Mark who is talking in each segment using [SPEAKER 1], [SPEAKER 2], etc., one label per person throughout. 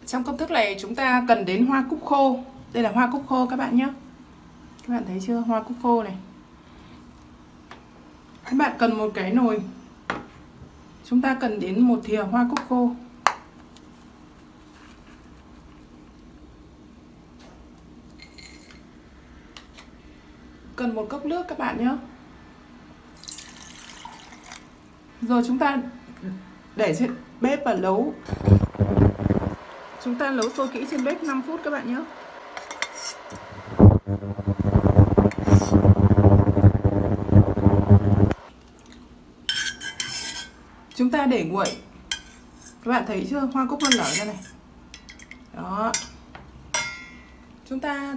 [SPEAKER 1] Trong công thức này chúng ta cần đến hoa cúc khô. Đây là hoa cúc khô các bạn nhé. Các bạn thấy chưa? Hoa cúc khô này. Các bạn cần một cái nồi. Chúng ta cần đến một thìa hoa cúc khô. Cần một cốc nước các bạn nhé. Rồi chúng ta để trên bếp và nấu. Chúng ta nấu sôi kỹ trên bếp 5 phút các bạn nhé. Chúng ta để nguội. Các bạn thấy chưa? Hoa cúc nó nở ra này. Đó. Chúng ta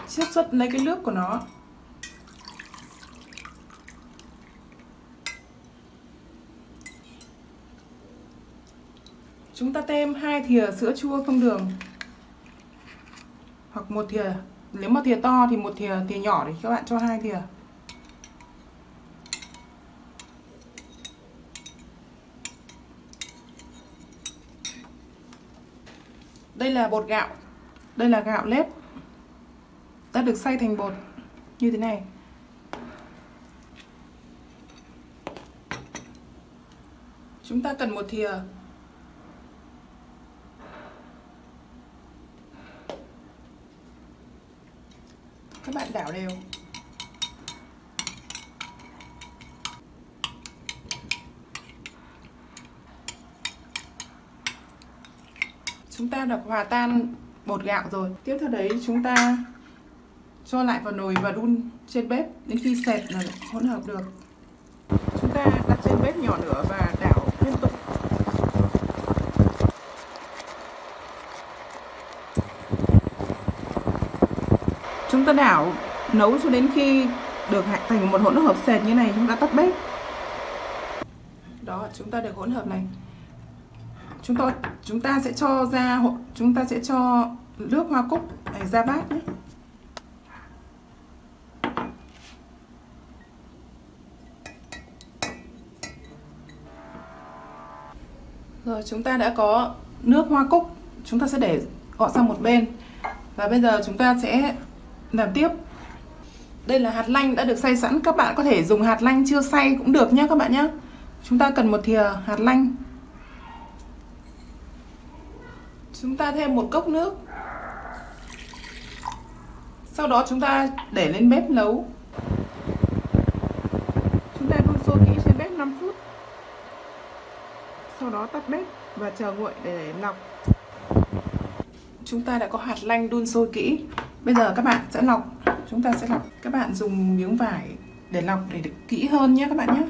[SPEAKER 1] chiết xuất lấy cái nước của nó. Chúng ta thêm 2 thìa sữa chua không đường. Hoặc một thìa, nếu mà thìa to thì một thìa nhỏ thì các bạn cho 2 thìa. Đây là bột gạo. Đây là gạo nếp đã được xay thành bột như thế này. Chúng ta cần một thìa. Các bạn đảo đều. Chúng ta đã hòa tan bột gạo rồi. Tiếp theo đấy chúng ta cho lại vào nồi và đun trên bếp đến khi sệt là hỗn hợp được. Chúng ta đặt trên bếp nhỏ lửa và đảo liên tục. Chúng ta đảo nấu cho đến khi được thành một hỗn hợp sệt như này, chúng ta tắt bếp. Đó, chúng ta được hỗn hợp này. Chúng ta sẽ cho nước hoa cúc này ra bát nhé. Rồi chúng ta đã có nước hoa cúc, chúng ta sẽ để gọn sang một bên. Và bây giờ chúng ta sẽ làm tiếp. Đây là hạt lanh đã được xay sẵn, các bạn có thể dùng hạt lanh chưa xay cũng được nhé các bạn nhé. Chúng ta cần một thìa hạt lanh. Chúng ta thêm một cốc nước. Sau đó chúng ta để lên bếp nấu. Chúng ta đun sôi kỹ trên bếp 5 phút. Sau đó tắt bếp và chờ nguội để lọc. Chúng ta đã có hạt lanh đun sôi kỹ. Bây giờ các bạn sẽ lọc. Chúng ta sẽ lọc. Các bạn dùng miếng vải để lọc để được kỹ hơn nhé các bạn nhé.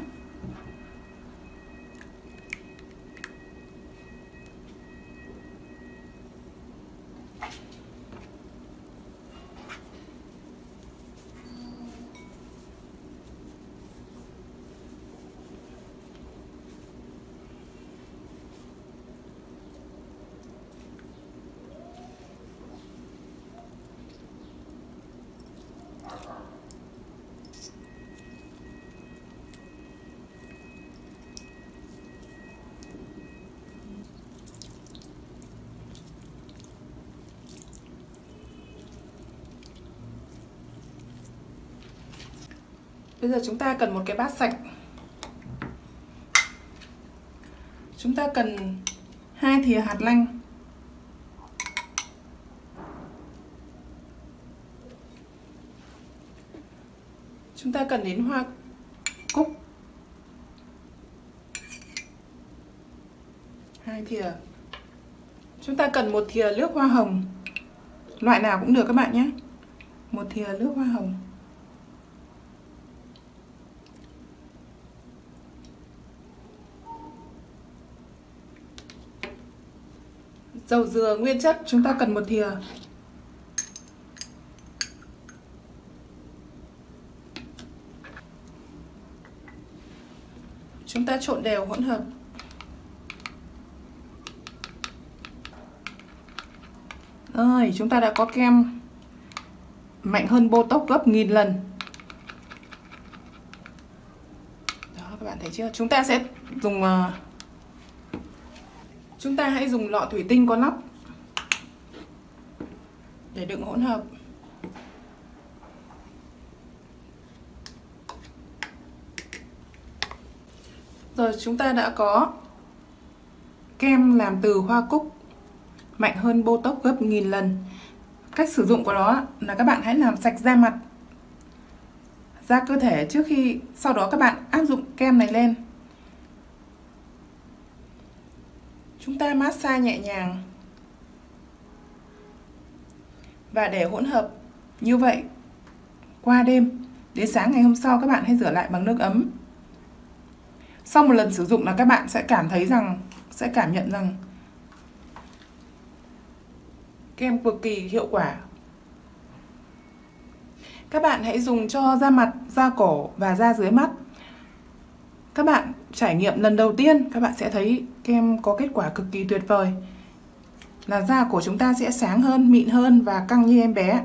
[SPEAKER 1] Bây giờ chúng ta cần một cái bát sạch. Chúng ta cần 2 thìa hạt lanh. Chúng ta cần đến hoa cúc 2 thìa. Chúng ta cần một thìa nước hoa hồng. Loại nào cũng được các bạn nhé. Một thìa nước hoa hồng. Dầu dừa nguyên chất chúng ta cần một thìa. Chúng ta trộn đều hỗn hợp. Rồi, chúng ta đã có kem mạnh hơn Botox gấp 1000 lần. Đó, các bạn thấy chưa? Chúng ta sẽ dùng chúng ta hãy dùng lọ thủy tinh có nắp. để đựng hỗn hợp. Rồi chúng ta đã có kem làm từ hoa cúc, mạnh hơn Botox gấp 1000 lần. Cách sử dụng của nó là các bạn hãy làm sạch da mặt, da cơ thể trước khi, sau đó các bạn áp dụng kem này lên. Chúng ta massage nhẹ nhàng và để hỗn hợp như vậy qua đêm. Đến sáng ngày hôm sau các bạn hãy rửa lại bằng nước ấm. Sau một lần sử dụng là các bạn sẽ cảm nhận rằng kem cực kỳ hiệu quả. Các bạn hãy dùng cho da mặt, da cổ và da dưới mắt. Các bạn trải nghiệm lần đầu tiên các bạn sẽ thấy kem có kết quả cực kỳ tuyệt vời. Là da của chúng ta sẽ sáng hơn, mịn hơn và căng như em bé.